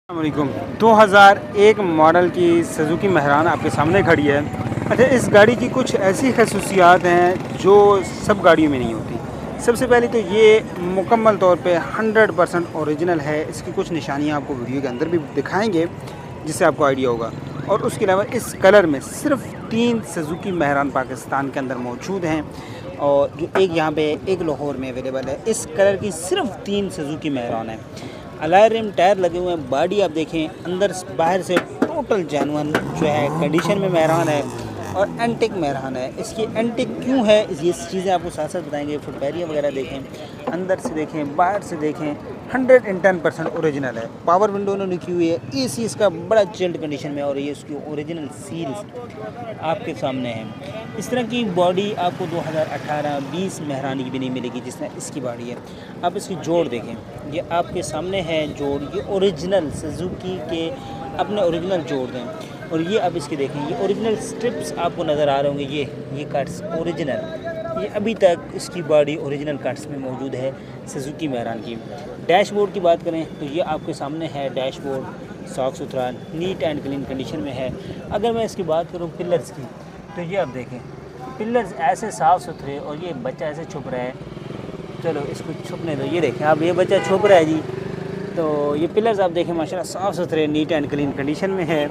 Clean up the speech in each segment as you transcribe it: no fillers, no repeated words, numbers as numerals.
अस्सलामुअलैकुम। 2001 मॉडल की सुज़ुकी मेहरान आपके सामने खड़ी है। अच्छा, इस गाड़ी की कुछ ऐसी खसूसियात हैं जो सब गाड़ियों में नहीं होती। सबसे पहले तो ये मुकम्मल तौर पे 100% ओरिजिनल है। इसकी कुछ निशानियाँ आपको वीडियो के अंदर भी दिखाएंगे जिससे आपको आइडिया होगा। और उसके अलावा इस कलर में सिर्फ 3 सुज़ुकी मेहरान पाकिस्तान के अंदर मौजूद हैं और जो एक यहाँ पे एक लाहौर में अवेलेबल है। इस कलर की सिर्फ 3 सुज़ुकी मेहरान है। अलॉय रिम टायर लगे हुए हैं। बॉडी आप देखें अंदर बाहर से टोटल जेन्युइन जो है कंडीशन में मेहरान है और एंटिक मेहरान है। इसकी एंटिक क्यों है ये चीज़ें आपको साथ साथ बताएंगे। फुट बैरियर वगैरह देखें, अंदर से देखें, बाहर से देखें, 110% ओरिजिनल है। पावर विंडो उन्होंने की हुई है। एसी इसका बड़ा चिल्ड कंडीशन में और ये उसकी ओरिजिनल सील्स आपके सामने है। इस तरह की बॉडी आपको 2018-20 मेहरानी की भी नहीं मिलेगी जिस तरह इसकी बॉडी है। आप इसकी जोड़ देखें, ये आपके सामने है जोड़। ये ओरिजिनल सुज़ुकी के अपने ओरिजिनल जोड़ हैं। और ये अब इसके देखें, ये ओरिजिनल स्ट्रिप्स आपको नज़र आ रहे होंगे। ये कट्स ओरिजिनल, ये अभी तक इसकी बॉडी ओरिजिनल कट्स में मौजूद है सुज़ुकी मेहरान की। डैशबोर्ड की बात करें तो ये आपके सामने है। डैशबोर्ड साफ़ सुथरा नीट एंड क्लीन कंडीशन में है। अगर मैं इसकी बात करूँ पिलर्स की तो ये आप देखें, पिलर्स ऐसे साफ़ सुथरे और ये बच्चा ऐसे छुप रहा है। चलो इसको छुपने दो। ये देखें आप, ये बच्चा छुप रहा है जी। तो ये पिलर्स आप देखें माशाल्लाह साफ़ सुथरे नीट एंड क्लीन कंडीशन में है।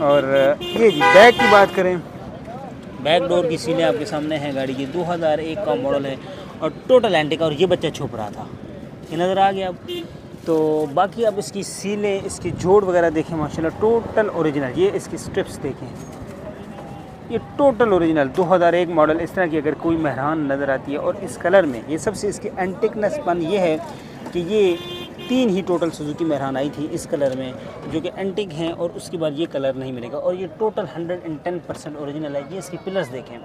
और ये जी बैक की बात करें, बैक डोर की सीलें आपके सामने हैं। गाड़ी की 2001 का मॉडल है और टोटल एंटिक। और ये बच्चा छुप रहा था, ये नज़र आ गया अब। तो बाकी आप इसकी सीलें, इसकी जोड़ वगैरह देखें माशाल्लाह टोटल ओरिजिनल। ये इसकी स्ट्रिप्स देखें, ये टोटल ओरिजिनल 2001 मॉडल। इस तरह की अगर कोई मेहरान नज़र आती है और इस कलर में, ये सबसे इसकी एंटिकनेसपन ये है कि ये 3 ही टोटल सुज़ुकी मेहरान आई थी इस कलर में जो कि एंटिक हैं और उसके बाद ये कलर नहीं मिलेगा। और ये टोटल 110% ओरिजिनल है। ये इसकी पिलर्स देखें,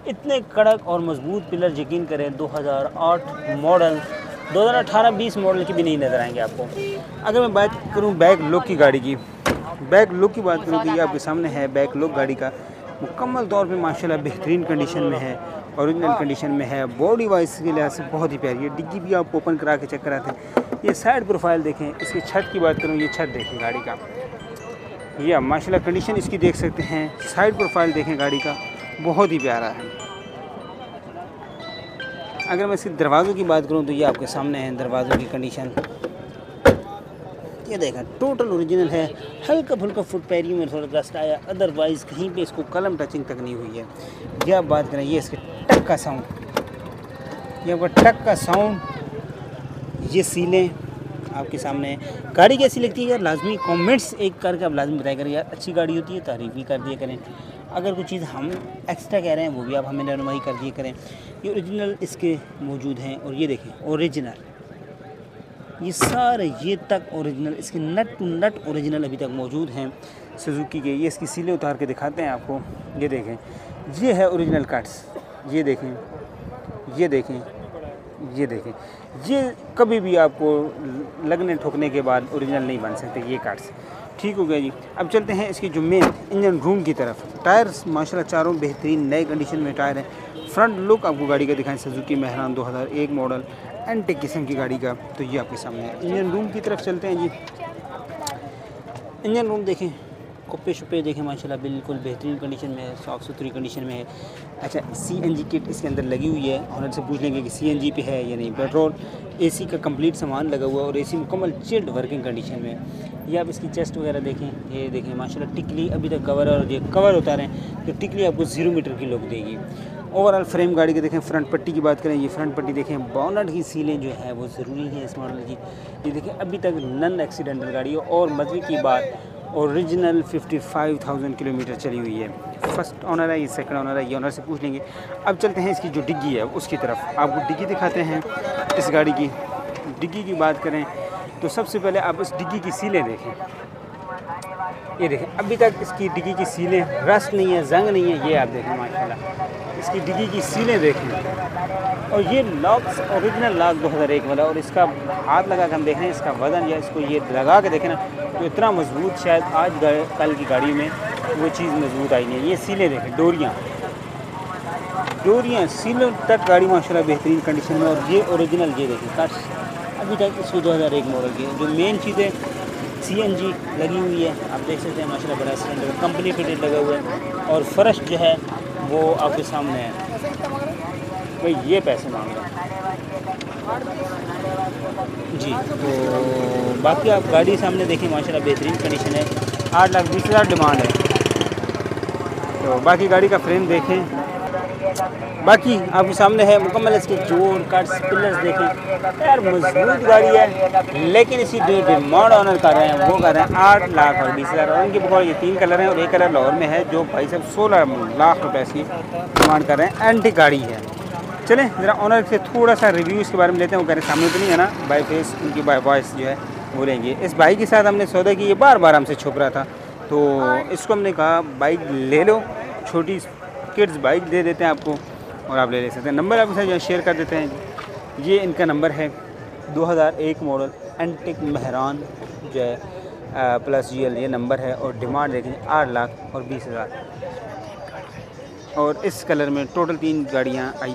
इतने कड़क और मजबूत पिलर, यकीन करें 2008 मॉडल 2018-20 मॉडल की भी नहीं नज़र आएंगे आपको। अगर मैं बात करूँ बैक लुक की, गाड़ी की बैक लुक की बात करूँ तो ये आपके सामने है। बैक लुक गाड़ी का मुकम्मल तौर पे माशाल्लाह बेहतरीन कंडीशन में है, ओरिजिनल कंडीशन में है। बॉडी वाइज के लिहाज से बहुत ही प्यारी है। डिग्गी भी आप ओपन करा के चेक कराते हैं। ये साइड प्रोफाइल देखें। इसकी छत की बात करूँ, ये छत देखें गाड़ी का, ये माशाल्लाह कंडीशन इसकी देख सकते हैं। साइड प्रोफाइल देखें गाड़ी का, बहुत ही प्यारा है। अगर मैं इसके दरवाज़ों की बात करूँ तो ये आपके सामने है दरवाज़ों की कंडीशन। ये देखें टोटल ओरिजिनल है। हल्का फुल्का फुट पैरिंग में थोड़ा डस्ट आया, अदरवाइज़ कहीं पे इसको कलम टचिंग तक नहीं हुई है। ये आप बात करें, ये इसके टक का साउंड, ये आपका टक का साउंड, ये सीलें आपके सामने हैं। गाड़ी कैसी लगती है यार, लाजमी कमेंट्स एक करके आप लाजमी बताया करें यार। अच्छी गाड़ी होती है तारीफ़ भी कर दिया करें। अगर कोई चीज़ हम एक्स्ट्रा कह रहे हैं वो भी आप हमें रहनुमाई कर दिया करें। ये ओरिजिनल इसके मौजूद हैं और ये देखें ओरिजिनल, ये सारे ये तक ओरिजिनल, इसके नट टू नट ओरिजिनल अभी तक मौजूद हैं सुज़ुकी के। ये इसकी सीलें उतार के दिखाते हैं आपको। ये देखें, ये है ओरिजिनल कट्स। ये देखें, ये देखें, ये देखें। ये कभी भी आपको लगने ठोकने के बाद ओरिजिनल नहीं बन सकते ये कट्स। ठीक हो गया जी। अब चलते हैं इसकी जो मेन इंजन रूम की तरफ। टायर्स माशाल्लाह चारों बेहतरीन नए कंडीशन में टायर हैं। फ्रंट लुक आपको गाड़ी का दिखाएं, सुज़ुकी मेहरान 2001 मॉडल एंटिक किस्म की गाड़ी का। तो ये आपके सामने है। इंजन रूम की तरफ चलते हैं जी। इंजन रूम देखें, कुप्पे शुप्पे देखें माशाल्लाह बिल्कुल बेहतरीन कंडीशन में है, साफ़ सुथरी कंडीशन में है। अच्छा, CNG किट इसके अंदर लगी हुई है। ऑनर से पूछ लेंगे कि CNG पे है या नहीं। पेट्रोल, AC का कंप्लीट सामान लगा हुआ है और AC मुकम्मल चिल्ड वर्किंग कंडीशन में है। ये आप इसकी चेस्ट वगैरह देखें, ये देखें माशाल्लाह टिकली अभी तक कवर है। और ये कवर उतारें तो टिकली आपको 0 मीटर की लुक देगी। ओवरऑल फ्रेम गाड़ी के देखें। फ्रंट पट्टी की बात करें, ये फ्रंट पट्टी देखें। बोनट की सीलें जो है वो ज़रूरी है इस मॉडल की। ये देखें अभी तक नन एक्सीडेंटल गाड़ी है। और मजे की बात, ओरिजिनल 55,000 किलोमीटर चली हुई है। फर्स्ट ऑनर है, ये सेकंड ऑनर है। ये ऑनर से पूछ लेंगे। अब चलते हैं इसकी जो डिग्गी है उसकी तरफ। आपको डिग्गी दिखाते हैं इस गाड़ी की। डिग्गी की बात करें तो सबसे पहले आप इस डिग्गी की सीलें देखें। ये देखें अभी तक इसकी डिग्गी की सीलें रस्ट नहीं है, जंग नहीं है। ये आप देखें माशाल्लाह इसकी डिग्गी की सीलें देखें। और ये लॉक्स ओरिजिनल लॉक 2001 वाला। और इसका हाथ लगा कर हम देख रहे हैं, इसका वज़न या इसको ये लगा के देखें ना तो इतना मजबूत शायद आज कल की गाड़ी में वो चीज़ मजबूत आई नहीं है। ये सीलें देखें, डोरियाँ सीलों तक गाड़ी माशाल्लाह बेहतरीन कंडीशन में। और ये ओरिजिनल, ये देखें कट्स अभी तक इसको 2001 मॉडल की। जो मेन चीज़ है CNG लगी हुई है, आप देख सकते हैं माशाल्लाह बड़ा सिलेंडर कंपनी फिटेड लगा हुआ है और फर्श जो है वो आपके सामने है। भाई ये पैसे मांग रहे हैं जी। तो बाकी आप गाड़ी सामने देखें माशाल्लाह बेहतरीन कंडीशन है, 8,20,000 डिमांड है। तो बाकी गाड़ी का फ्रेम देखें, बाकी आपके सामने है मुकम्मल इसके जोड़ कट्स पिलर्स देखें यार, मजबूत गाड़ी है। लेकिन इसी जो डिमांड ऑनर कर रहे हैं वो कर रहे हैं 8,20,000 और उनके बकौल ये 3 कलर हैं और एक कलर लाहौर में है जो भाई साहब 16 लाख रुपए की डिमांड कर रहे हैं। एंटीक गाड़ी है। चलें ज़रा ऑनर से थोड़ा सा रिव्यू इसके बारे में लेते हैं। वो कह रहे सामने तो नहीं है ना, बाई फेस उनकी बाई वॉइस जो है वो लेंगे। इस बाइक के साथ हमने सौदा की, ये बार बार हमसे छुप रहा था तो इसको हमने कहा बाइक ले लो, छोटी किड्स बाइक दे देते हैं आपको और आप ले सकते हैं। नंबर आपके साथ जो शेयर कर देते हैं, ये इनका नंबर है 2001 मॉडल एंटिक मेहरान जो है प्लस GL ये नंबर है और डिमांड देखें 8,20,000 और इस कलर में टोटल 3 गाड़ियाँ आई।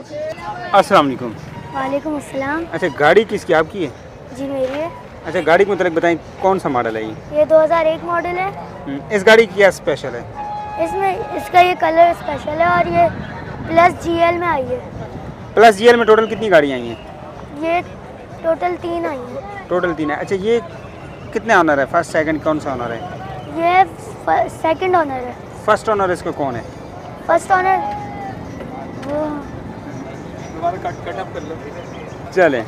अस्सलाम वालेकुम। वालेकुम अस्सलाम। अच्छा गाड़ी किसकी, आपकी है? जी मेरी है। अच्छा गाड़ी के मतलब बताएं कौन सा मॉडल है ये 2001 मॉडल है। इस गाड़ी की क्या स्पेशल है? इसमें इसका ये कलर स्पेशल है और ये प्लस GL में आई है। प्लस GL में टोटल कितनी गाड़ियाँ आई हैं? ये टोटल 3 आई हैं। टोटल 3 है। अच्छा ये कितने ऑनर है, फर्स्ट सेकंड कौन सा ऑनर है? ये सेकंड ऑनर है। फर्स्ट ऑनर इसका कौन है? फर्स्ट ऑनर वो चलें।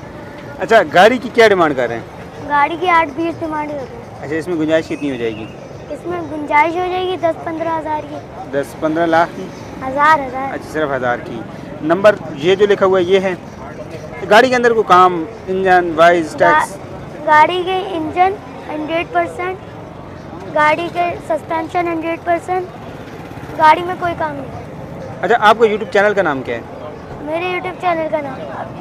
अच्छा गाड़ी की क्या डिमांड कर रहे हैं? गाड़ी की 8-20 डिमांड कर रहे हैं। अच्छा इसमें गुंजाइश कितनी हो जाएगी? इसमें गुंजाइश हो जाएगी 10-15 हज़ार की। 10-15 लाख की? हज़ार। अच्छा सिर्फ 1000 की। नंबर ये जो लिखा हुआ है ये है गाड़ी के अंदर को काम, इंजन वाइज टैक्स? गाड़ी के इंजन 100%, गाड़ी के सस्पेंशन 100%, गाड़ी में कोई काम नहीं। अच्छा आपका यूट्यूब चैनल का नाम क्या है? मेरे यूट्यूब चैनल का नाम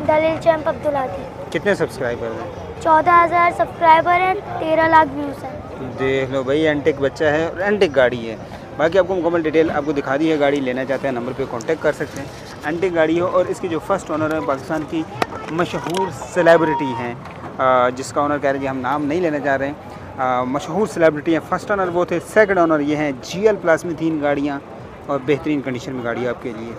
दलील चैम्प अब्दुल आती। कितने सब्सक्राइबर हैं? 14,000 सब्सक्राइबर हैं, 13 लाख व्यूज़ हैं। देख लो भाई, एंटिक बच्चा है और एंटिक गाड़ी है। बाकी आपको मुकम्मल डिटेल आपको दिखा दी है। गाड़ी लेना चाहते हैं नंबर पे कांटेक्ट कर सकते हैं। एंटिक गाड़ी हो और इसकी जो फर्स्ट ओनर है पाकिस्तान की मशहूर सेलिब्रिटी हैं, जिसका ओनर कह रहे हैं हम नाम नहीं लेना चाह रहे हैं। मशहूर सेलिब्रिटी हैं, फर्स्ट ओनर वो थे, सेकंड ओनर ये हैं। GL प्लस में 3 गाड़ियाँ और बेहतरीन कंडीशन में गाड़ी आपके लिए।